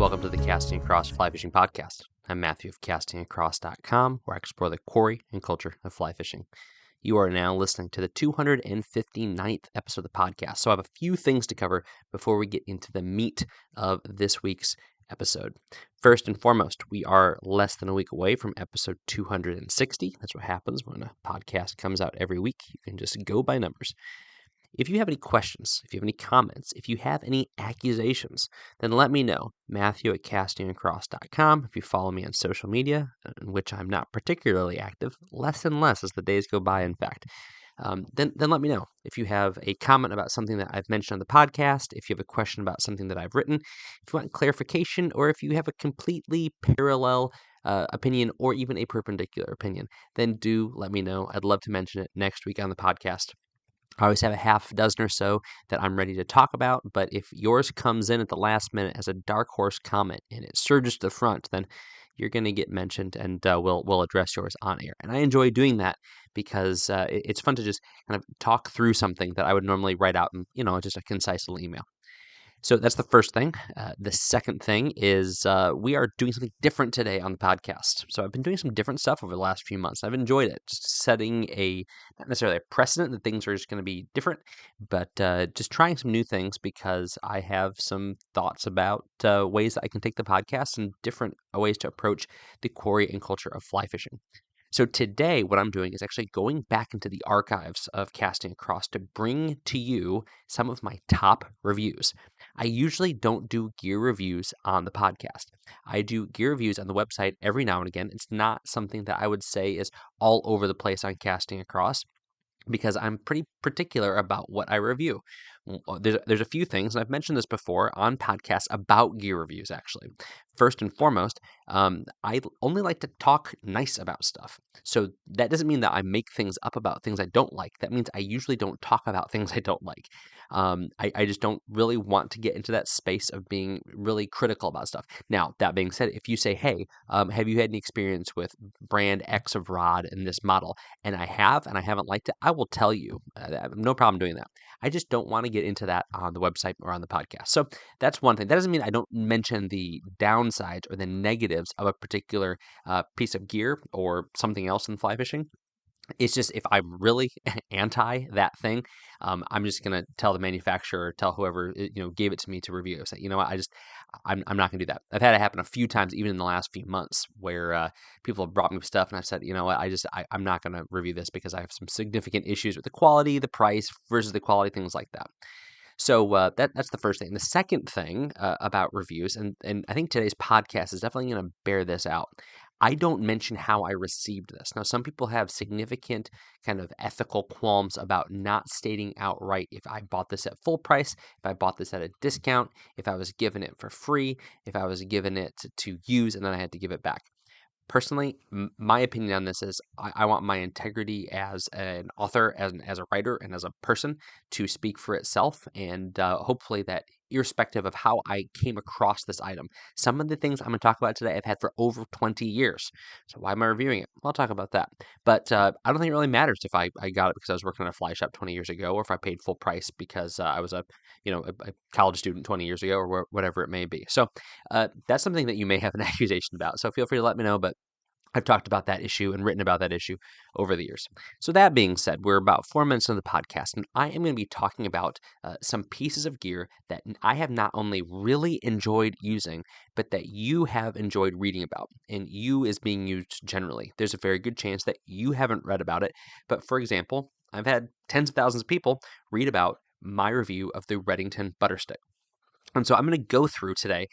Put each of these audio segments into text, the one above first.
Welcome to the Casting Across Fly Fishing Podcast. I'm Matthew of castingacross.com, where I explore the quarry and culture of fly fishing. You are now listening to the 259th episode of the podcast, so I have a few things to cover before we get into the meat of this week's episode. First and foremost, we are less than a week away from episode 260. That's what happens when a podcast comes out every week. You can just go by numbers. If you have any questions, if you have any comments, if you have any accusations, then let me know. Matthew at castingacross.com. If you follow me on social media, in which I'm not particularly active, less and less as the days go by, in fact, then let me know. If you have a comment about something that I've mentioned on the podcast, if you have a question about something that I've written, if you want clarification, or if you have a completely parallel opinion or even a perpendicular opinion, then do let me know. I'd love to mention it next week on the podcast. I always have a half dozen or so that I'm ready to talk about, but if yours comes in at the last minute as a dark horse comment and it surges to the front, then you're going to get mentioned, and we'll address yours on air. And I enjoy doing that because it's fun to just kind of talk through something that I would normally write out in, just a concise little email. So that's the first thing. The second thing is we are doing something different today on the podcast. So I've been doing some different stuff over the last few months. I've enjoyed it, just setting not necessarily a precedent that things are just going to be different, but just trying some new things because I have some thoughts about ways that I can take the podcast and different ways to approach the quarry and culture of fly fishing. So today, what I'm doing is actually going back into the archives of Casting Across to bring to you some of my top reviews. I usually don't do gear reviews on the podcast. I do gear reviews on the website every now and again. It's not something that I would say is all over the place on Casting Across, because I'm pretty particular about what I review. There's a few things, and I've mentioned this before on podcasts about gear reviews, actually. First and foremost, I only like to talk nice about stuff. So that doesn't mean that I make things up about things I don't like. That means I usually don't talk about things I don't like. I just don't really want to get into that space of being really critical about stuff. Now, that being said, if you say, hey, have you had any experience with brand X of rod in this model? And I haven't liked it, I will tell you. I have no problem doing that. I just don't want to get into that on the website or on the podcast. So that's one thing. That doesn't mean I don't mention the downsides or the negatives of a particular piece of gear or something else in fly fishing. It's just if I'm really anti that thing, I'm just gonna tell the manufacturer, tell whoever gave it to me to review. Say, I'm not gonna do that. I've had it happen a few times, even in the last few months, where people have brought me stuff, and I've said, I'm not gonna review this because I have some significant issues with the quality, the price versus the quality, things like that. So that's the first thing. The second thing about reviews, and I think today's podcast is definitely going to bear this out. I don't mention how I received this. Now, some people have significant kind of ethical qualms about not stating outright if I bought this at full price, if I bought this at a discount, if I was given it for free, if I was given it to use and then I had to give it back. Personally, my opinion on this is I want my integrity as an author, as a writer, and as a person to speak for itself, and hopefully that irrespective of how I came across this item. Some of the things I'm going to talk about today I've had for over 20 years. So why am I reviewing it? I'll talk about that. But I don't think it really matters if I got it because I was working at a fly shop 20 years ago, or if I paid full price because I was a college student 20 years ago, or whatever it may be. So that's something that you may have an accusation about. So feel free to let me know, but I've talked about that issue and written about that issue over the years. So that being said, we're about 4 minutes into the podcast, and I am going to be talking about some pieces of gear that I have not only really enjoyed using, but that you have enjoyed reading about. And you is being used generally. There's a very good chance that you haven't read about it. But for example, I've had tens of thousands of people read about my review of the Redington butter stick. And so I'm going to go through today,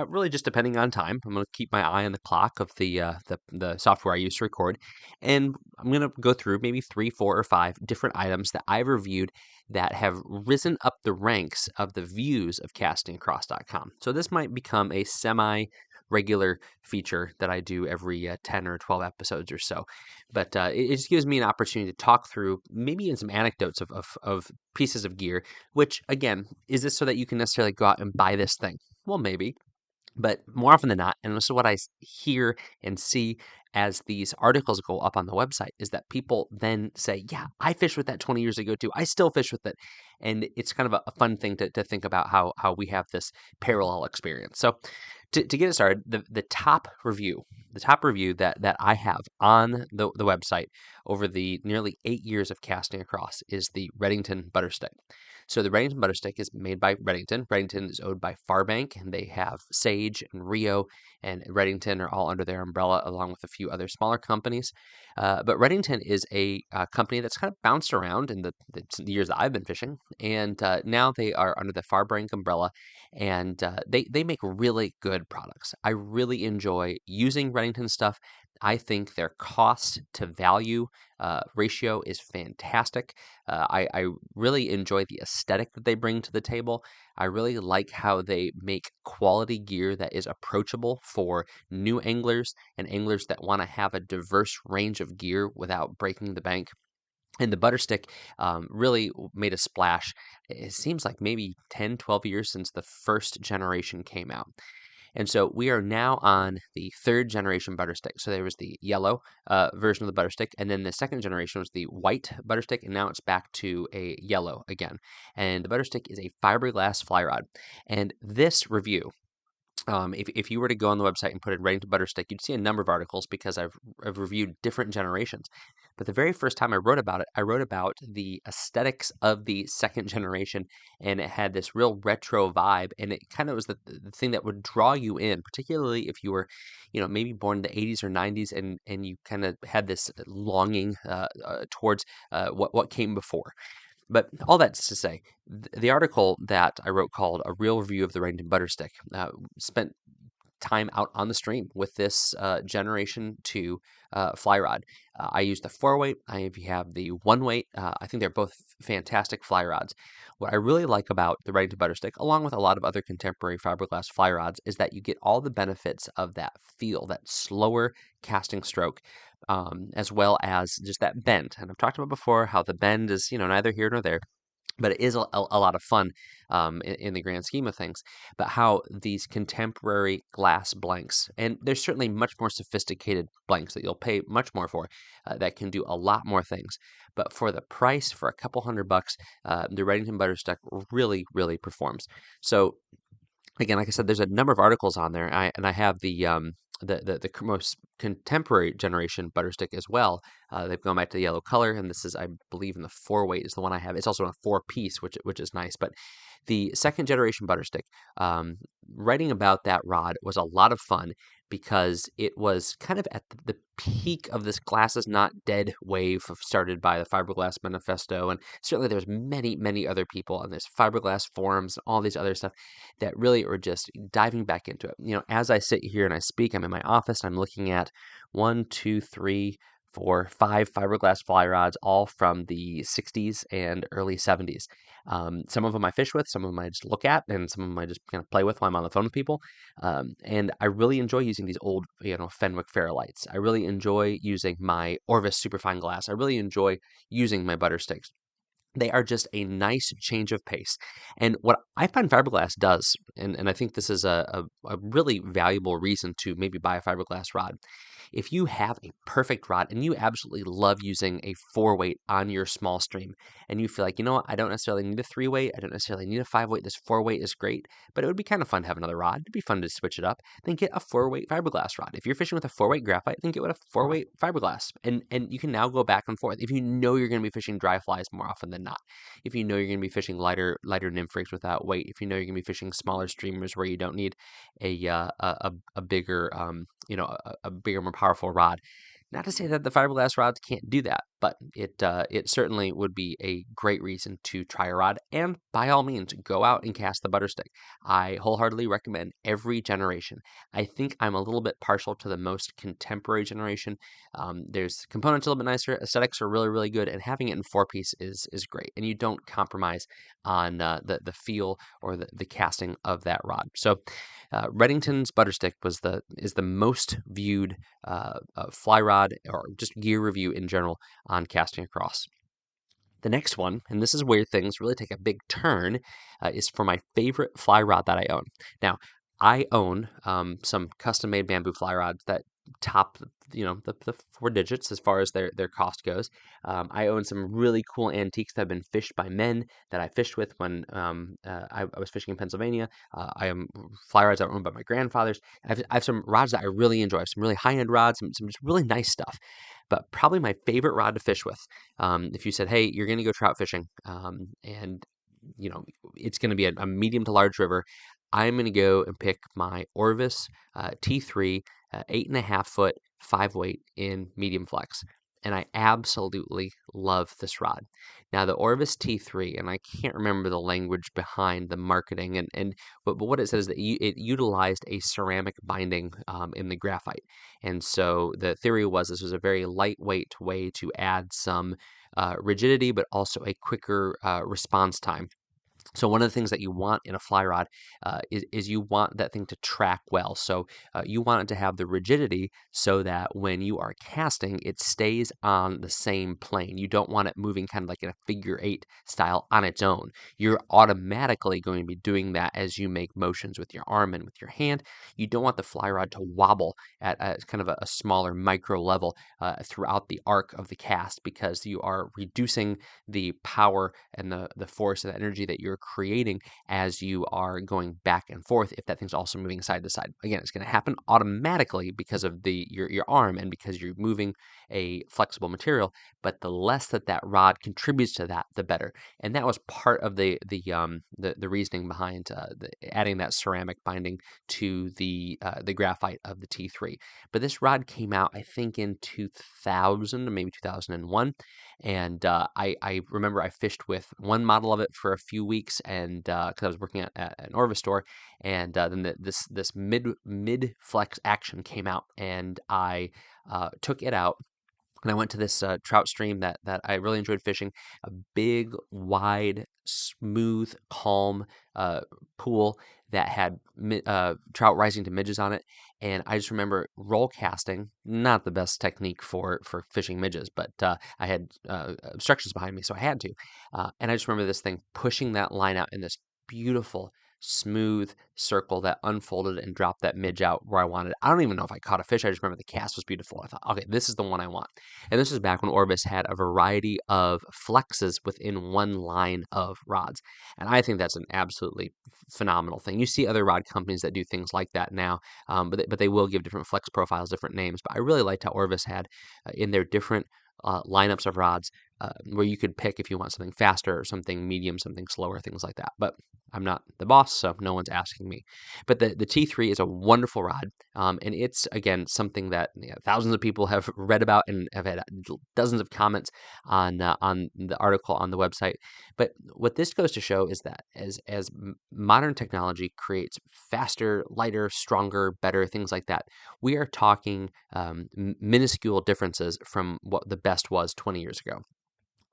really just depending on time. I'm going to keep my eye on the clock of the software I use to record, and I'm going to go through maybe 3, 4, or 5 different items that I've reviewed that have risen up the ranks of the views of castingacross.com. So this might become a semi-regular feature that I do every 10 or 12 episodes or so. But it just gives me an opportunity to talk through maybe in some anecdotes of pieces of gear, which, again, is this so that you can necessarily go out and buy this thing? Well, maybe. But more often than not, and this is what I hear and see as these articles go up on the website is that people then say, yeah, I fished with that 20 years ago too. I still fish with it. And it's kind of a fun thing to think about how we have this parallel experience. So to get it started, the top review that I have on the website over the nearly 8 years of casting across is the Redington butter stick. So the Redington butter stick is made by Redington. Redington is owned by Farbank, and they have Sage and Rio and Redington are all under their umbrella, along with a few other smaller companies. But Redington is a company that's kind of bounced around in the years that I've been fishing, and now they are under the Farbank umbrella, and they make really good products. I really enjoy using Redington stuff. I think their cost to value ratio is fantastic. I really enjoy the aesthetic that they bring to the table. I really like how they make quality gear that is approachable for new anglers and anglers that want to have a diverse range of gear without breaking the bank. And the butter stick really made a splash. It seems like maybe 10, 12 years since the first generation came out. And so we are now on the third generation butter stick. So there was the yellow version of the butter stick, and then the second generation was the white butter stick, and now it's back to a yellow again. And the butter stick is a fiberglass fly rod. And this review, if you were to go on the website and put in Redington butter stick, you'd see a number of articles because I've reviewed different generations. But the very first time I wrote about it, I wrote about the aesthetics of the second generation, and it had this real retro vibe, and it kind of was the thing that would draw you in, particularly if you were, maybe born in the 80s or 90s, and you kind of had this longing towards what came before. But all that's to say, the article that I wrote called A Real Review of the Redington Butter Stick spent time out on the stream with this Generation 2 fly rod. I used the 4-weight. I have the 1-weight. I think they're both fantastic fly rods. What I really like about the Redington Butter Stick, along with a lot of other contemporary fiberglass fly rods, is that you get all the benefits of that feel, that slower casting stroke, as well as just that bend. And I've talked about before how the bend is, neither here nor there, but it is a lot of fun in the grand scheme of things. But how these contemporary glass blanks, and there's certainly much more sophisticated blanks that you'll pay much more for, that can do a lot more things. But for the price, for a couple $100, the Redington butter stick really, really performs. So again, like I said, there's a number of articles on there, and I have the most contemporary generation butter stick as well. They've gone back to the yellow color, and this is, I believe, in the 4-weight is the one I have. It's also in a 4-piece, which is nice. But the second generation butter stick, writing about that rod was a lot of fun because it was kind of at the peak of this glass is not dead wave started by the Fiberglass Manifesto, and certainly there's many other people on this fiberglass forums and all these other stuff that really are just diving back into it. As I sit here and I speak, I'm in my office, and I'm looking at 1, 2, 3, 4, 5 fiberglass fly rods, all from the 60s and early 70s. Some of them I fish with, some of them I just look at, and some of them I just kind of play with while I'm on the phone with people. And I really enjoy using these old, Fenwick Fairlights. I really enjoy using my Orvis Superfine Glass. I really enjoy using my butter sticks. They are just a nice change of pace. And what I find fiberglass does, and I think this is a really valuable reason to maybe buy a fiberglass rod. If you have a perfect rod and you absolutely love using a 4-weight on your small stream, and you feel like, what, I don't necessarily need a 3-weight, I don't necessarily need a 5-weight, this 4-weight is great, but it would be kind of fun to have another rod. It'd be fun to switch it up. Then get a 4-weight fiberglass rod. If you're fishing with a 4-weight graphite, then get with a 4-weight fiberglass. And you can now go back and forth. If you know you're going to be fishing dry flies more often than not, if you know you're going to be fishing lighter nymph rigs without weight, if you know you're going to be fishing smaller streamers where you don't need a bigger a bigger, more powerful rod. Not to say that the fiberglass rods can't do that, but it certainly would be a great reason to try a rod. And by all means, go out and cast the butter stick. I wholeheartedly recommend every generation. I think I'm a little bit partial to the most contemporary generation. There's components a little bit nicer, aesthetics are really, really good, and having it in 4-piece is great. And you don't compromise on the feel or the casting of that rod. So Redington's butter stick is the most viewed fly rod or just gear review in general on Casting Across. The next one, and this is where things really take a big turn, is for my favorite fly rod that I own. Now, I own some custom-made bamboo fly rods that top, the four digits as far as their cost goes. I own some really cool antiques that have been fished by men that I fished with when I was fishing in Pennsylvania. I am fly rods that were owned by my grandfathers. I have some rods that I really enjoy. I have some really high-end rods, some just really nice stuff. But probably my favorite rod to fish with, if you said, hey, you're going to go trout fishing, and it's going to be a medium to large river, I'm going to go and pick my Orvis T3 8.5 foot 5 weight in medium flex. And I absolutely love this rod. Now, the Orvis T3, and I can't remember the language behind the marketing, but what it says is that it utilized a ceramic binding in the graphite. And so the theory was this was a very lightweight way to add some rigidity, but also a quicker response time. So one of the things that you want in a fly rod is you want that thing to track well. So you want it to have the rigidity so that when you are casting, it stays on the same plane. You don't want it moving kind of like in a figure eight style on its own. You're automatically going to be doing that as you make motions with your arm and with your hand. You don't want the fly rod to wobble at kind of a smaller micro level throughout the arc of the cast, because you are reducing the power and the force and the energy that you're creating as you are going back and forth if that thing's also moving side to side. Again, it's going to happen automatically because of your arm and because you're moving a flexible material, but the less that rod contributes to that, the better. And that was part of the reasoning behind adding that ceramic binding to the graphite of the T3. But this rod came out, I think, in 2000 or maybe 2001, and I remember I fished with one model of it for a few weeks, and because I was working at an Orvis store, and then this mid flex action came out, and I took it out. And I went to this trout stream that I really enjoyed fishing, a big, wide, smooth, calm pool that had trout rising to midges on it. And I just remember roll casting, not the best technique for fishing midges, but I had obstructions behind me, so I had to. And I just remember this thing pushing that line out in this beautiful, smooth circle that unfolded and dropped that midge out where I wanted it. I don't even know if I caught a fish. I just remember the cast was beautiful. I thought, okay, this is the one I want. And this was back when Orvis had a variety of flexes within one line of rods. And I think that's an absolutely phenomenal thing. You see other rod companies that do things like that now, but they will give different flex profiles, different names. But I really liked how Orvis had in their different lineups of rods where you could pick if you want something faster or something medium, something slower, things like that. But I'm not the boss, so no one's asking me. But the T3 is a wonderful rod, and it's, again, something that thousands of people have read about and have had dozens of comments on the article on the website. But what this goes to show is that as modern technology creates faster, lighter, stronger, better, things like that, we are talking minuscule differences from what the best was 20 years ago.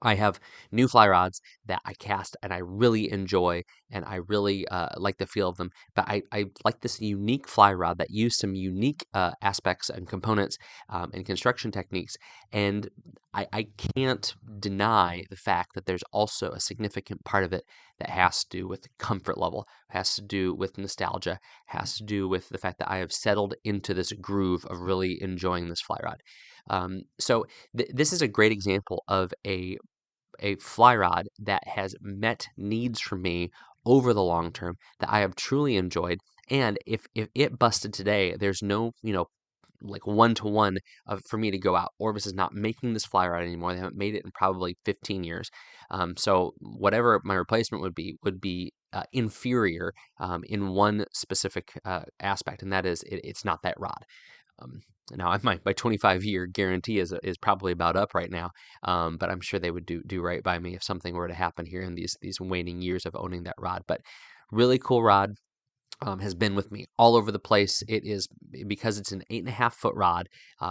I have new fly rods that I cast and I really enjoy, and I really like the feel of them. But I like this unique fly rod that used some unique aspects and components and construction techniques. And I can't deny the fact that there's also a significant part of it that has to do with comfort level, has to do with nostalgia, has to do with the fact that I have settled into this groove of really enjoying this fly rod. So this is a great example of a fly rod that has met needs for me over the long term that I have truly enjoyed. And if it busted today, there's no, like one-to-one for me to go out. Orvis is not making this fly rod anymore. They haven't made it in probably 15 years. So whatever my replacement would be inferior in one specific aspect, and that is it's not that rod. Um, Now, my 25-year guarantee is probably about up right now, but I'm sure they would do right by me if something were to happen here in these waning years of owning that rod. But really cool rod. Has been with me all over the place. It is, because it's an 8.5 foot rod,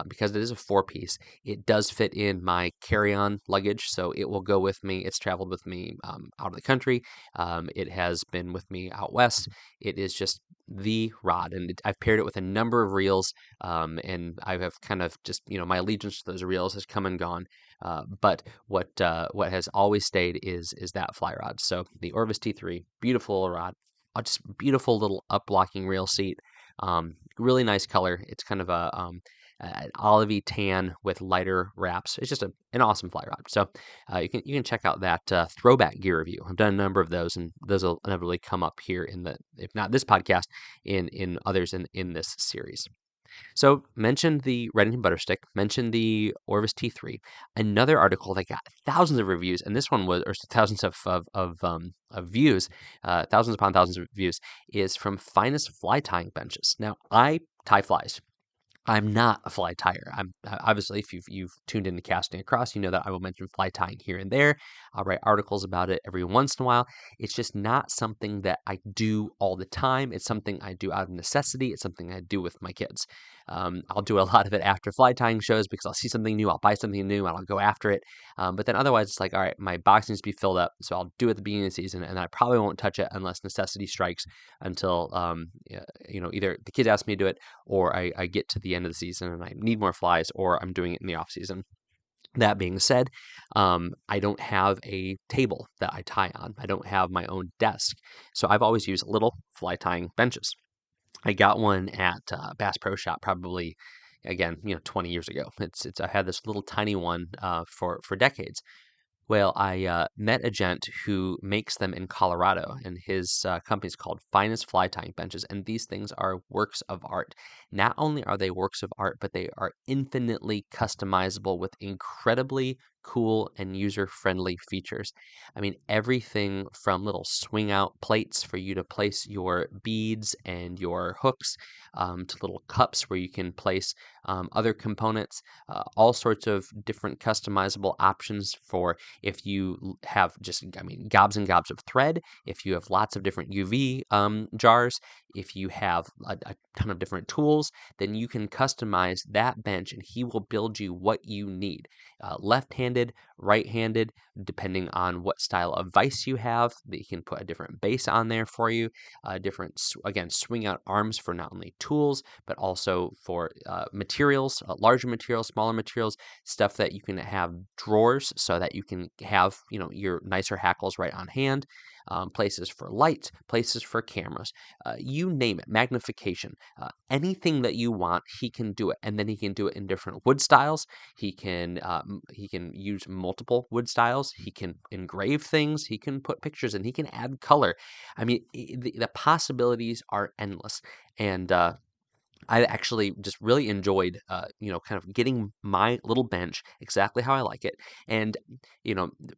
because it is a 4 piece. It does fit in my carry-on luggage, so it will go with me. It's traveled with me out of the country. It has been with me out west. It is just the rod, and I've paired it with a number of reels, and I have kind of just, my allegiance to those reels has come and gone. But what has always stayed is that fly rod. So the Orvis T3, beautiful rod. Just beautiful little up locking rail seat. Really nice color. It's kind of a an olivey tan with lighter wraps. It's just an awesome fly rod. So you can check out that throwback gear review. I've done a number of those, and those will inevitably come up here in the, if not this podcast, in others in this series. So mentioned the Redington Butterstick, mentioned the Orvis T3. Another article that got thousands of reviews, and this one was, or thousands of views, thousands upon thousands of views, is from Finest Fly Tying Benches. Now, I tie flies. I'm not a fly tyer. I'm obviously, if you've tuned into Casting Across, you know that I will mention fly tying here and there. I'll write articles about it every once in a while. It's just not something that I do all the time. It's something I do out of necessity. It's something I do with my kids. I'll do a lot of it after fly tying shows because I'll see something new, I'll buy something new, and I'll go after it. But then otherwise, it's like, all right, my box needs to be filled up, so I'll do it at the beginning of the season, and I probably won't touch it unless necessity strikes until either the kids ask me to do it, or I get to the end of the season and I need more flies, or I'm doing it in the off season. That being said, I don't have a table that I tie on. I don't have my own desk. So I've always used little fly tying benches. I got one at Bass Pro Shop probably, again, 20 years ago. I had this little tiny one for decades. Well, I met a gent who makes them in Colorado, and his company is called Finest Fly Tying Benches, and these things are works of art. Not only are they works of art, but they are infinitely customizable with incredibly cool and user-friendly features. I mean, everything from little swing-out plates for you to place your beads and your hooks, to little cups where you can place other components, all sorts of different customizable options for if you have just, gobs and gobs of thread, if you have lots of different UV jars, if you have a ton of different tools, then you can customize that bench and he will build you what you need. Left-handed, right-handed, depending on what style of vise you have, that you can put a different base on there for you, different, again, swing out arms for not only tools, but also for materials, larger materials, smaller materials, stuff that you can have drawers so that you can have, your nicer hackles right on hand, places for lights, places for cameras, you name it, magnification, anything that you want, he can do it. And then he can do it in different wood styles. He can use multiple wood styles. He can engrave things. He can put pictures in. He can add color. I mean, the possibilities are endless. And I actually just really enjoyed, kind of getting my little bench exactly how I like it. And,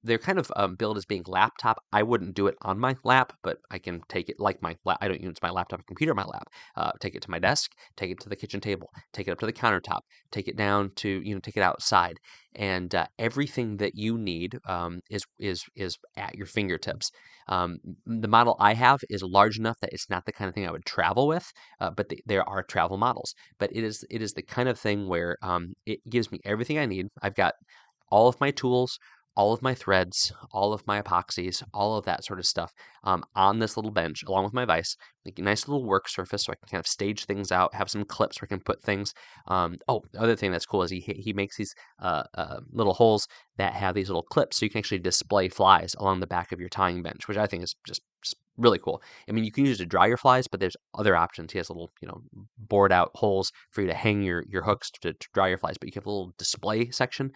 they're kind of billed as being laptop. I wouldn't do it on my lap, but I can take it like I don't use my laptop or computer on my lap. Take it to my desk, take it to the kitchen table, take it up to the countertop, take it down to, take it outside. And everything that you need is at your fingertips. The model I have is large enough that it's not the kind of thing I would travel with, but there are travel models. But it is the kind of thing where it gives me everything I need. I've got all of my tools, all of my threads, all of my epoxies, all of that sort of stuff on this little bench, along with my vise. Like a nice little work surface so I can kind of stage things out, have some clips where I can put things. The other thing that's cool is he makes these little holes that have these little clips so you can actually display flies along the back of your tying bench, which I think is just really cool. I mean, you can use it to dry your flies, but there's other options. He has little, bored out holes for you to hang your hooks to dry your flies, but you can have a little display section.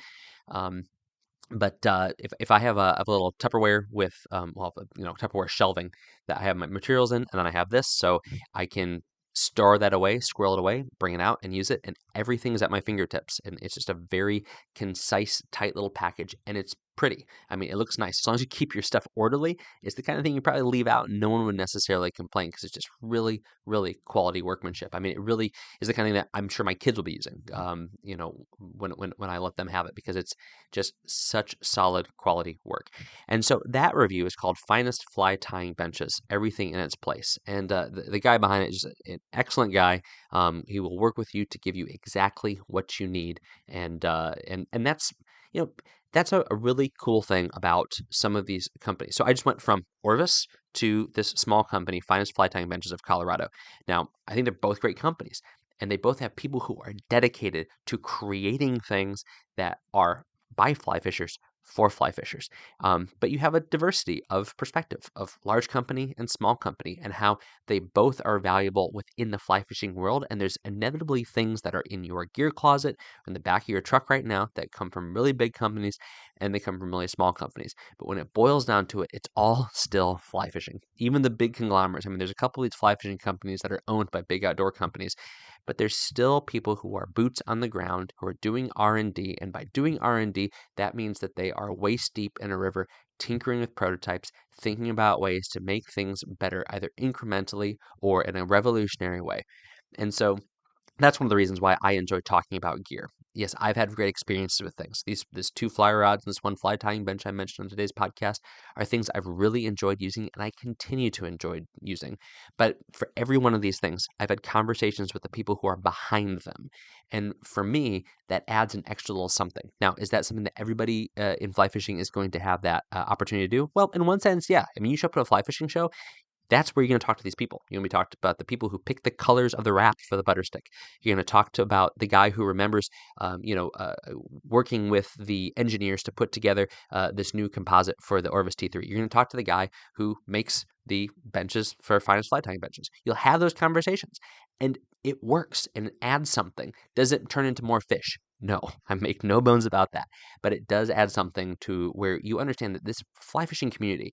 But if I have a little Tupperware with Tupperware shelving that I have my materials in, and then I have this, so I can store that away, squirrel it away, bring it out and use it, and everything is at my fingertips. And it's just a very concise, tight little package, and it's pretty. I mean, it looks nice. As long as you keep your stuff orderly, it's the kind of thing you probably leave out and no one would necessarily complain because it's just really, really quality workmanship. I mean, it really is the kind of thing that I'm sure my kids will be using, when I let them have it, because it's just such solid quality work. And so that review is called Finest Fly Tying Benches, Everything in Its Place. And the guy behind it is an excellent guy. He will work with you to give you exactly what you need. And that's, that's a really cool thing about some of these companies. So I just went from Orvis to this small company, Finest Fly Tying Benches of Colorado. Now, I think they're both great companies, and they both have people who are dedicated to creating things that are by fly fishers for fly fishers. But you have a diversity of perspective of large company and small company and how they both are valuable within the fly fishing world. And there's inevitably things that are in your gear closet, in the back of your truck right now, that come from really big companies and they come from really small companies. But when it boils down to it, it's all still fly fishing. Even the big conglomerates. I mean, there's a couple of these fly fishing companies that are owned by big outdoor companies, but there's still people who are boots on the ground who are doing R&D, and by doing R&D, that means that they are waist deep in a river, tinkering with prototypes, thinking about ways to make things better, either incrementally or in a revolutionary way. And so that's one of the reasons why I enjoy talking about gear. Yes, I've had great experiences with things. These two fly rods and this one fly tying bench I mentioned on today's podcast are things I've really enjoyed using and I continue to enjoy using. But for every one of these things, I've had conversations with the people who are behind them. And for me, that adds an extra little something. Now, is that something that everybody in fly fishing is going to have that opportunity to do? Well, in one sense, yeah. I mean, you show up to a fly fishing show, that's where you're going to talk to these people. You're going to be talked about the people who pick the colors of the wrap for the butter stick. You're going to talk to about the guy who remembers, working with the engineers to put together this new composite for the Orvis T3. You're going to talk to the guy who makes the benches for finest fly tying benches. You'll have those conversations, and it works and it adds something. Does it turn into more fish? No, I make no bones about that. But it does add something to where you understand that this fly fishing community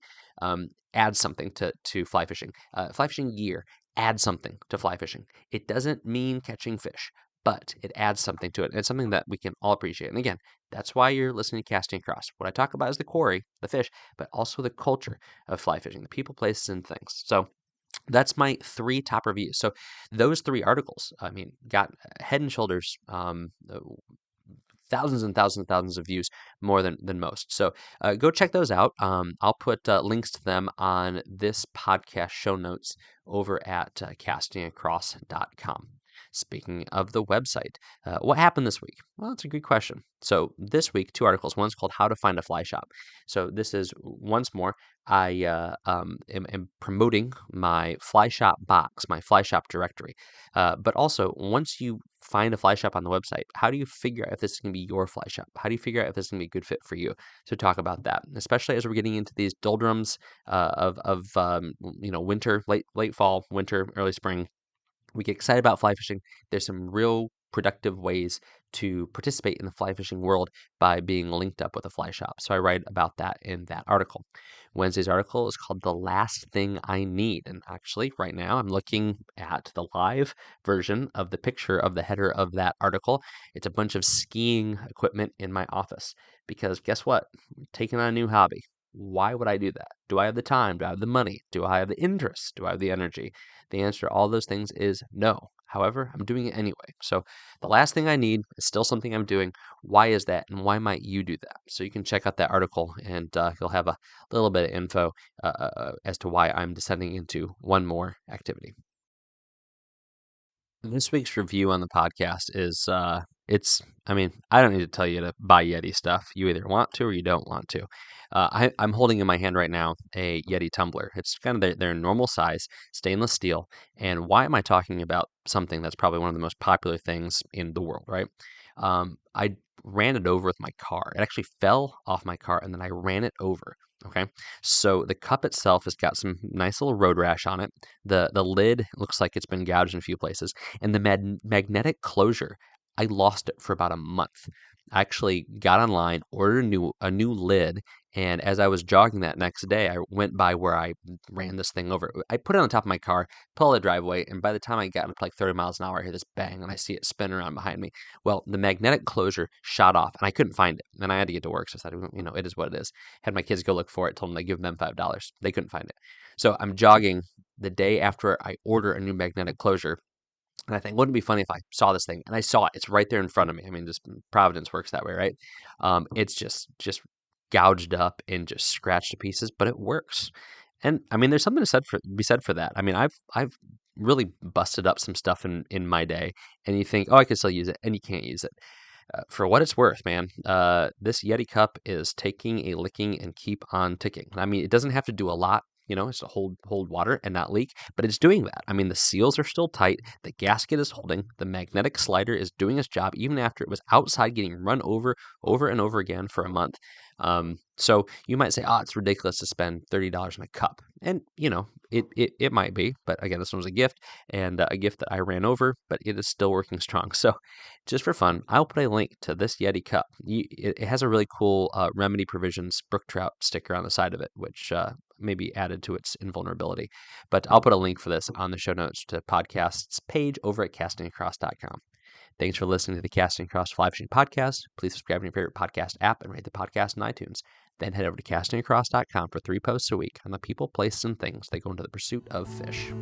adds something to fly fishing. Fly fishing gear adds something to fly fishing. It doesn't mean catching fish, but it adds something to it. And it's something that we can all appreciate. And again, that's why you're listening to Casting Across. What I talk about is the quarry, the fish, but also the culture of fly fishing, the people, places, and things. So that's my 3 top reviews. So those 3 articles, I mean, got head and shoulders, thousands and thousands and thousands of views more than most. So go check those out. I'll put links to them on this podcast show notes over at castingacross.com. Speaking of the website, what happened this week? Well, that's a good question. So this week, 2 articles. One's called How to Find a Fly Shop. So this is, once more, I am promoting my fly shop box, my fly shop directory. But also, once you find a fly shop on the website, how do you figure out if this is going to be your fly shop? How do you figure out if this is going to be a good fit for you? So talk about that, especially as we're getting into these doldrums of winter, late fall, winter, early spring. We get excited about fly fishing. There's some real productive ways to participate in the fly fishing world by being linked up with a fly shop. So I write about that in that article. Wednesday's article is called The Last Thing I Need. And actually, right now, I'm looking at the live version of the picture of the header of that article. It's a bunch of skiing equipment in my office. Because guess what? I'm taking on a new hobby. Why would I do that? Do I have the time? Do I have the money? Do I have the interest? Do I have the energy? The answer to all those things is no. However, I'm doing it anyway. So the last thing I need is still something I'm doing. Why is that? And why might you do that? So you can check out that article and you'll have a little bit of info as to why I'm descending into one more activity. This week's review on the podcast is I don't need to tell you to buy Yeti stuff. You either want to or you don't want to. I'm holding in my hand right now a Yeti tumbler. It's kind of their normal size, stainless steel. And why am I talking about something that's probably one of the most popular things in the world, right? I ran it over with my car. It actually fell off my car and then I ran it over. Okay. So the cup itself has got some nice little road rash on it. The lid looks like it's been gouged in a few places. And the magnetic closure, I lost it for about a month. I actually got online, ordered a new lid, and as I was jogging that next day, I went by where I ran this thing over. I put it on top of my car, pull the driveway, and by the time I got up to like 30 miles an hour, I hear this bang, and I see it spin around behind me. Well, the magnetic closure shot off, and I couldn't find it. And I had to get to work, so I said, it is what it is. Had my kids go look for it, told them I'd give them $5. They couldn't find it. So I'm jogging the day after I order a new magnetic closure. And I think, wouldn't it be funny if I saw this thing? And I saw it. It's right there in front of me. I mean, just Providence works that way, right? It's just gouged up and just scratched to pieces, but it works. And I mean, there's something to be said for that. I mean, I've really busted up some stuff in my day, and you think, oh, I can still use it, and you can't use it. For what it's worth, man, this Yeti cup is taking a licking and keep on ticking. I mean, it doesn't have to do a lot. it's to hold water and not leak, but it's doing that. I mean, the seals are still tight, the gasket is holding, the magnetic slider is doing its job even after it was outside getting run over and over again for a month. So you might say, it's ridiculous to spend $30 on a cup. And, it might be, but again, this one was a gift, and a gift that I ran over, but it is still working strong. So just for fun, I'll put a link to this Yeti cup. It has a really cool Remedy Provisions brook trout sticker on the side of it, which maybe added to its invulnerability. But I'll put a link for this on the show notes to podcast's page over at castingacross.com. Thanks for listening to the Casting Across Fly Fishing Podcast. Please subscribe to your favorite podcast app and rate the podcast in iTunes. Then head over to castingacross.com for 3 posts a week on the people, places, and things that go into the pursuit of fish.